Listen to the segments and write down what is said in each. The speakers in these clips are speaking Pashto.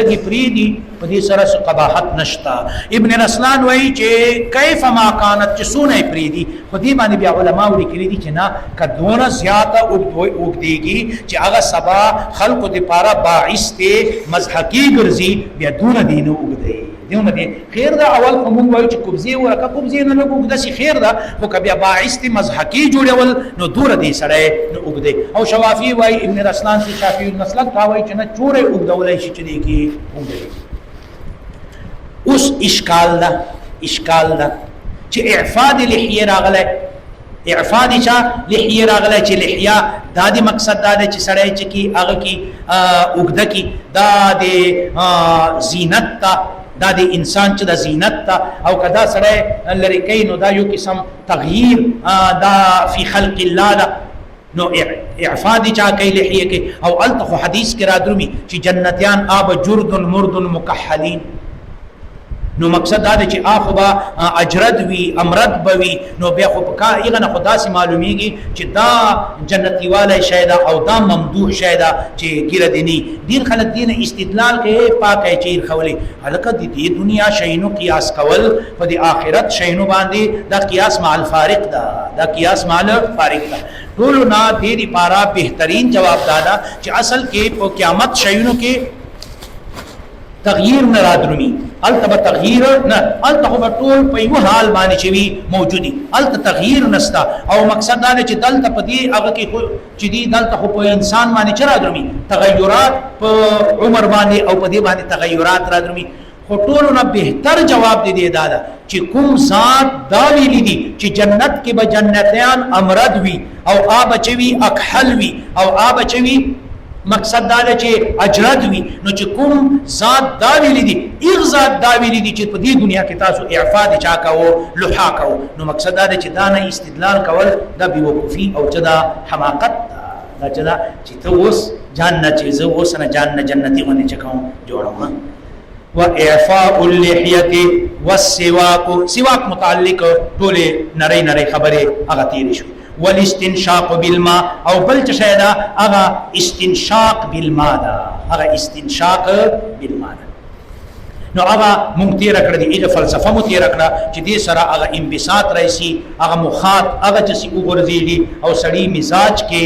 کی پریدی په دې سره څه قباحت نشتا. ابن رسلان وایي چې کیف ما كانت چې سونه پریدي خو دې باندې بیا علماء لیکلي دي چې نه کدونه زیاته وګديږي چې هغه سبا خلقو د پاره باعث ته مزحقي ګرځي بیا دونه دینه وګدي دیونه دي خیر دا اول کوم وایي چې قبضه ورکه قبضه نه وګد شي خیر دا خو کبه باعث ته مزحقي جوړول نو دور دي سره نو وګدي. او شوافی وایي ابن رسلان چې شافعي المسلک دا وایي چې نه چوره وګدولای شي چې دې کې وګدي. اوس اشکال دا چې اعفاء د لحیه راغله اعفاء د چا لحیه راغله چې لحیه دا د مقصد دا چې سړی چې کی هغه کی وګد کی دا د زینت تا دا د انسان چې د زینت تا او کدا سړی لری کین دا یو قسم تغییر دا فی خلق الله دا نو اعفاء دی چا کوي لحیه کې. او التخ حدیث کې را درومي چې جنتیان آب جرد مرد مکحلین نو مقصد دا چې اخوا اجرد وی امرد بوي نو بیا خو پکا ایغه نه خدا سي معلومیږي چې دا جنتی والے شایدا او دا ممدوح شایدا چې ګره دیني دین خلک دین استدلال کوي پاکه چیر خولي هلکه د دې دنیا شینو قیاس کول په د آخرت شینو باندې دا قیاس مع الفارق دا قیاس مع الفارق دا ټول نه دې لپاره بهترین جواب دادا چې اصل کې په قیامت شینو کې تغییر نه رادرومي الته تغییر نه الته په ټول په یو حال باندې چوي موجودي الته تغییر نستا. او مقصد دا چې دلته په دې هغه کې چې دي دلته په انسان باندې چر رادرومي تغیرات په عمر باندې او په دې باندې تغیرات رادرومي. خو ټول نه بهتر جواب دی دادا چې کوم ذات دا ویلي دي چې جنت کې به جنتیان امرد وي او آب چوي اکحل وي او آب چوي مقصد دا چې اجرد وي نو چې کوم ذات دا ویلي دي ایغ ذات دا ویلي دي چې په دې دنیا کې تاسو اعفاء دي چا کاو لحا کاو نو مقصد دا چې دا نه استدلال کول دا بیوقوفي او چې دا حماقت دا چې ته اوس جان نه چې زه اوس نه جان نه جنتی باندې چکاو جوړم. و اعفاء اللحيه والسواك سواك متعلق ټول نری خبره هغه تیر شو. والاستنشاق بالماء او بل څه شاید هغه استنشاق بالماء دا هغه استنشاق بالماء نو هغه مونږ تیر کړی دی فلسفه مو تیر کړه چې دې سره هغه انبساط راشي هغه مخاط هغه چې وګرځېږي او سړی مزاج کې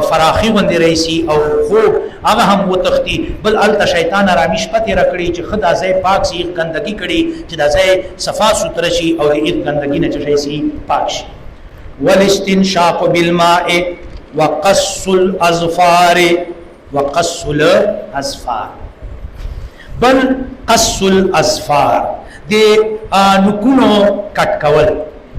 فراخي باندې راشي او خوب هغه هم وتختی بل الته شیطان رامیش پته رکړي چې خدا ځای پاک سي ګندګي کړي چې دا ځای صفا سوتره شي او دې ګندګي نه شي پاک شي. والاستنشاق بالماء وقص الاظفار بل قص الاظفار دې نکونو کټ کول.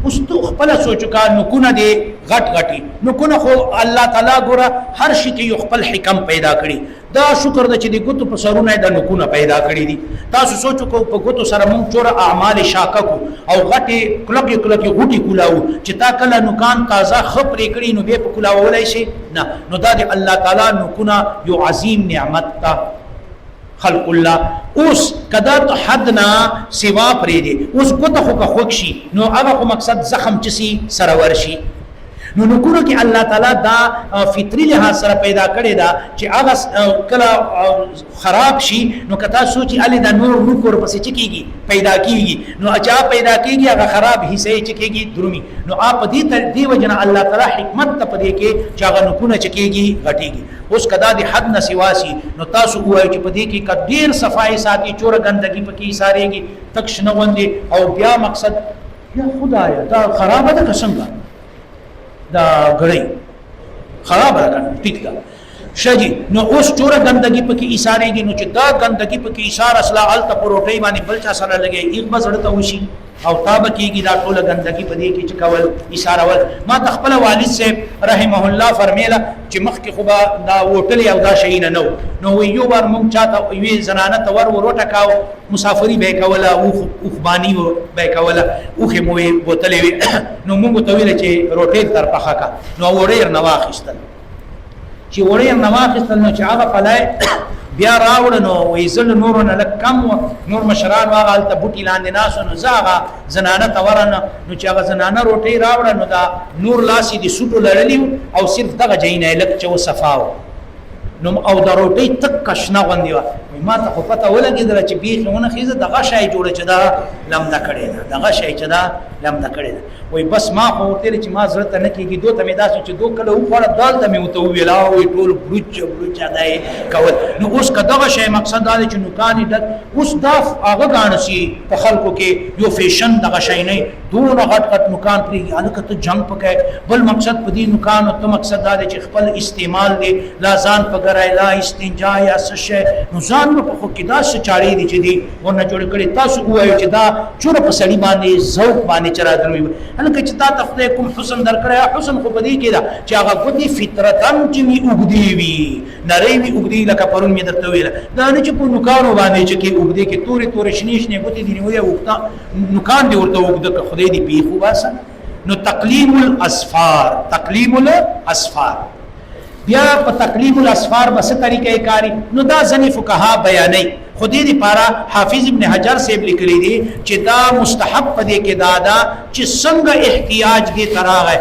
اوس تو خپل سوچو کا نکونه دې غټي نکونه خو الله تعالی ګوره هر شي کې یو خپل حکم پیدا کړی دا شکر د چې د ګوتو په سرونه د نکونه پیدا کړی دي. تاسو سوچو کو په ګوتو سره مونږ چور اعمال شاکه کو او غټي کلکي غوټي کولاو چې تا کله نکان تازه خپرې کړی نو به په کولاولای شي نه نو دا د الله تعالی نکونه یو عظیم نعمت تا خلق الله. اوس کدا ته حدنا سوا پرې دي اوس ګوته خو کا خوښي نو هغه مقصد زخم چسی سرور شي نو نکونو کې الله تعالی دا فطری لحاظ سره پیدا کړی دا چې هغه کله خراب شي نو کتا سوچي علي دا نور نکور پسې چکیږي پیدا کیږي نو اچا پیدا کیږي هغه خراب حصے چکیږي درومي نو اپ دې ترتیب وجنه الله تعالی حکمت ته پدې کې چې هغه نکونه چکیږي غټيږي. اوس کدا د حد نه سواسي نو تاسو وایي چې پدې کې کډیر صفای ساتي چور ګندګي پکې ساريږي تکش نه وندي او بیا مقصد یا خدایا دا خراب ده څنګه دا غړي خراب راغله ټیک ده شجی نو اوس چوره گندگی پکې اشارهږي نو چې دا گندگی پکې اشاره اصله الته پروټي باندې بل چا سره لګي یک بزړه وشي او تاب کېږي دا ټول گندگی پدې کې چې کول اشاره ول. ما تخپل والد سے رحمه الله فرمیلا چې مخ کې خوبا دا وټلی او دا شي نه نو یو بار مونږ چاته وی زنانه تور وروټه کاو مسافری به کوله او خبانی به کوله اوخه مو بوتلې نو مونږ ته ویل چې روټې تر پخا کا نو وړې نه واخیستل چې وړې نه واخیستل نو چې هغه پلای بیا راوړ نو وېزل نور نه لکم نور مشران واغالته بوټی لاندې ناس نو زاغه زنانه تورن نو چې هغه زنانه روټي راوړ نو دا نور لاسي دي سټو لړلی او صرف دغه جینې لک چې وصفاو نو او د روټي تک کشنا غوندي ما ته خو پته ولګېدله چې بیخي ونه خیزه دغه شی جوړه چې دا لمده کړې ده دغه شی چې دا لمده کړې ده وایي بس ما خو ورته ویل چې ما زړه ته نه کېږي دو ته مې داسې چې دو کله وخوړه دال ته مې ورته وویل وایي ټول بلوچ ادا یې کول نو اوس که دغه شی مقصد دا دی چې نوکان یې ډک اوس دا هغه ګاڼه سي په خلکو کې یو فیشن دغه شی نه دونه غټ غټ نوکان پرېږي هلکه ته جنګ پکې بل مقصد په دې نوکانو ته مقصد دا دی چې خپل استعمال دی لا ځان په ګرای لا استنجا یا څه شی نو ځان په خو کې داسې چارې دي چې دي ورنه جوړ کړي تاسو ووایو چې دا چوره په سړي باندې ذوق باندې چې رادروي هلکه چې تا ته خدای کوم حسن درکړی حسن خو په دې کې ده چې هغه ګوتې فطرتاً چې وي اوږدې وي نرۍ وي اوږدې لکه پرون مې درته ویله دا نه چې په نوکانو باندې چې کې اوږدې کې تورې تورې شنې شنې ګوتې دي نیولې نوکان دې ورته اوږده که خدای دې پېښ وباسه نو تقلیم الاسفار بیا په تقلیم الاسفار بس طریقې کاری نو دا ځنې فقها بیانوي خو دې لپاره حافظ ابن حجر صاحب لیکلی دی چې دا مستحب پدې کې دادا چې څنګه احتیاج دې تراغه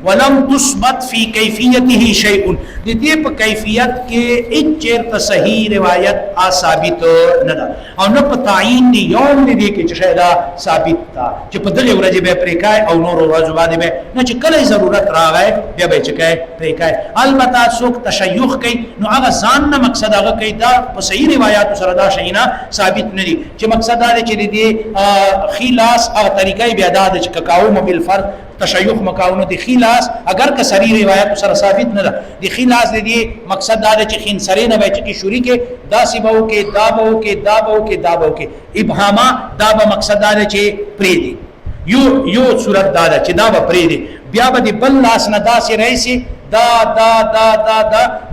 ولم تثبت فی کیفیته شیء دې په کیفیت کې اچرته صحیح روایت ثابت نه ده او نه په تعین دی یوم دې کې چې شاید ثابت تا چې په دغه ورځ به پریکای او نور ورځ باندې به نه چې کله ضرورت راغی بیا به چې کای پریکای البته څوک تشیخ کوي نو هغه ځان نه مقصد هغه کوي دا په صحیح روایت سره دا شینا ثابت نه دي چې مقصد دا دی چې دې خلاص او طریقې بیا دا چې کاو مبل فرض تشیخ مکاونو دی خلاص اگر که صریح روایت سره ثابت نه ده دی خلاص دی مقصد دا چې خنسری نه وای چې شوری کې داسې بو کې دا بو کې دا بو کې دا بو کې ابهاما دا به مقصد دا چې پری دی یو صورت دا چې دا به پری دی بیا به بل لاس نه داسې رئیسي دا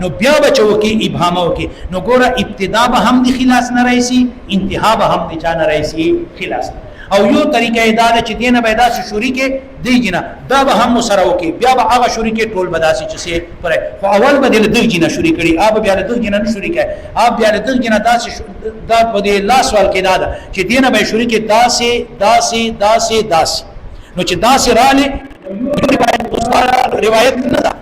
نو بیا بچو کې ابهامو کې نو ګوره ابتدا به هم دی خلاص نه رئیسي انتها به هم دی چا نه رئیسي خلاص او یو طریقه دا چې دینه پیدا شوري کې دی جنا دا به هم سره وکي بیا به هغه شوري کې ټول بداسي چې سي پر خو اول بدل دی جنا شوري کړي اب بیا د جنا نه شوري کوي اب بیا د جنا داسې دا په دې لاس وال کې دا چې دینه به شوري کې داسې نو چې داسې رااله روایت نه ده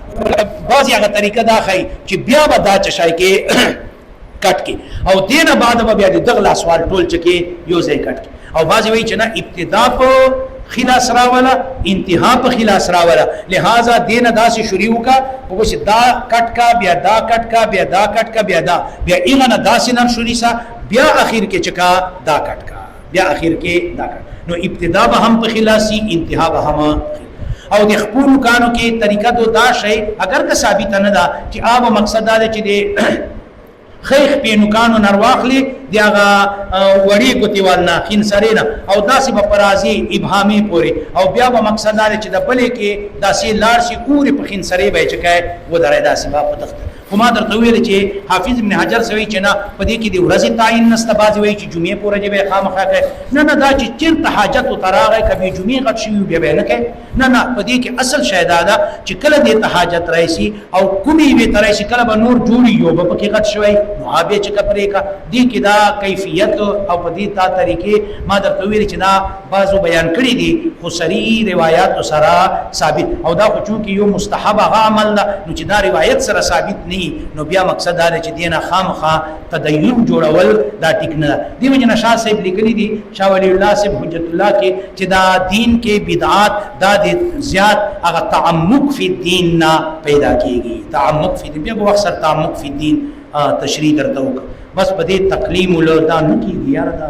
بعضی هغه طریقه دا خی چې بیا به دا چشای کې کټ کې او دینه بعد به بیا د دغلا سوال ټول چکه یو ځای کټ او بعضی وی چې نه ابتدا په خلاص راولا انتها په خلاص راولا لہذا دینه داسې شروع کا او چې دا کټ کا بیا دا کټ کا بیا دا کټ کا بیا ایغه نه داسې نن شوري سا بیا اخر کې چکا دا کټ کا بیا اخر کې دا کټ نو ابتدا به هم په خلاصي انتها به هم او د خپل کانو کې طریقه دا شی اگر که ثابت نه ده چې آب مقصد دا چې د خیخ په نوکانو نرواخلی دیغه وړي ګوتیوالنا خنسرینا او داسې په پرازي ابهامي پوري او بیا به مقصد دا چې د بلې کې داسې لار شي پوری په خنسری به چکای و درې داسې په تخت خو ما درته ویل چې حافظ ابن حجر سوي چې نه په دې کې د ورځې تعین نسته بازي وي چې جمعې پورې به خامخا کوي نه دا چې چیرته حاجت او تراغه کبي جمعې غټ شي بیا به نه کوي نه په دې کې اصل شایدا ده چې کله دې ته حاجت راشي او کومي به ترشي کله به نور جوړي یو به پکې غټ شوی نو به چې کپرې کا دې کې دا کیفیت او په دې تا طریقې ما درته ویل چې دا بازو بیان کړی دي خو صریح روایت سره ثابت او دا خو چې یو مستحب عمل نو چې دا روایت سره ثابت نه نو بیا مقصد دا چې دینه خامخا تدین جوړول دا ټیک نه دی وجه نشا صاحب لیکلی دي شاه ولی الله صاحب حجت الله کې چې دا دین کې بدعات دا زیات هغه تعمق فی الدین نه پیدا کیږي تعمق فی الدین بیا به اکثر تعمق فی الدین تشریح درته وک بس په دې تقلیم ول دا نه کیږي یار دا